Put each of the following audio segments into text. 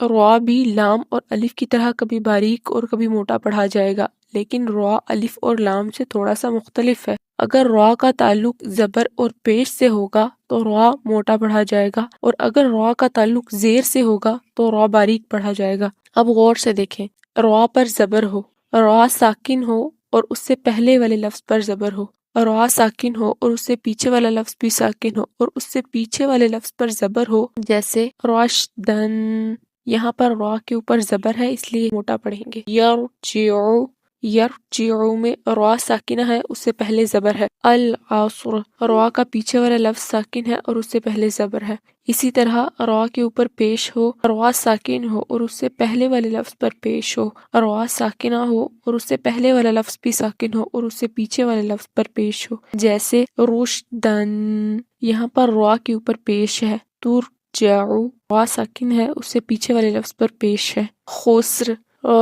را بھی لام اور الف کی طرح کبھی باریک اور کبھی موٹا پڑھا جائے گا، لیکن را الف اور لام سے تھوڑا سا مختلف ہے۔ اگر را کا تعلق زبر اور پیش سے ہوگا تو را موٹا پڑھا جائے گا، اور اگر را کا تعلق زیر سے ہوگا تو را باریک پڑھا جائے گا۔ اب غور سے دیکھیں، را پر زبر ہو، را ساکن ہو اور اس سے پہلے والے لفظ پر زبر ہو، را ساکن ہو اور اس سے پیچھے والا لفظ بھی ساکن ہو اور اس سے پیچھے والے لفظ پر زبر ہو، جیسے راشدن، یہاں پر را کے اوپر زبر ہے اس لیے موٹا پڑھیں گے۔ یرجعو، یرجعو میں را ساکنہ ہے، اس سے پہلے زبر ہے۔ العصر، را کا پیچھے والا لفظ ساکن ہے اور اس سے پہلے زبر ہے۔ اسی طرح را کے اوپر پیش ہو، را ساکن ہو اور اس سے پہلے والے لفظ پر پیش ہو، را ساکنہ ہو اور اس سے پہلے والا لفظ بھی ساکن ہو اور اس سے پیچھے والے لفظ پر پیش ہو، جیسے رشدن، یہاں پر را کے اوپر پیش ہے۔ ترجعو، را ساکن ہے، اس سے پیچھے والے لفظ پر پیش ہے۔ خسر،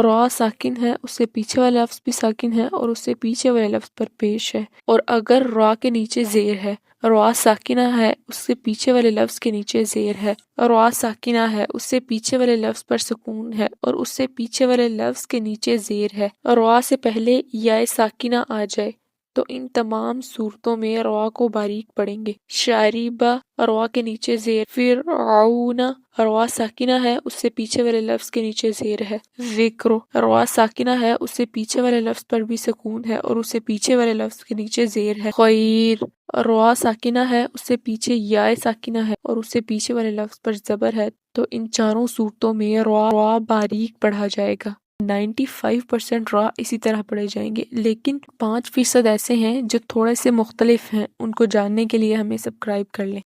را ساکن ہے، اس سے پیچھے والا لفظ بھی ساکن ہے اور اس سے پیچھے والے لفظ پر پیش ہے۔ اور اگر را کے نیچے زیر ہے، را ساکنہ ہے، اس سے پیچھے والے لفظ کے نیچے زیر ہے، را ساکنہ ہے، اس سے پیچھے والے لفظ پر سکون ہے اور اس سے پیچھے والے لفظ کے نیچے زیر ہے، را سے پہلے یا ساکنہ آ جائے تو ان تمام صورتوں میں را کو باریک پڑھیں گے۔ شاربہ، را کے نیچے زیر۔ فرعون، را ساکنہ ہے، اس سے پیچھے والے لفظ کے نیچے زیر ہے۔ ذکر، را ساکنہ ہے، اس سے پیچھے والے لفظ پر بھی سکون ہے اور اس سے پیچھے والے لفظ کے نیچے زیر ہے۔ خیر، را ساکنہ ہے، اس سے پیچھے یا ساکنہ ہے اور اس سے پیچھے والے لفظ پر زبر ہے، تو ان چاروں صورتوں میں را باریک پڑھا جائے گا۔ 95% را اسی طرح پڑھے جائیں گے، لیکن 5% ایسے ہیں جو تھوڑے سے مختلف ہیں، ان کو جاننے کے لیے ہمیں سبسکرائب کر لیں۔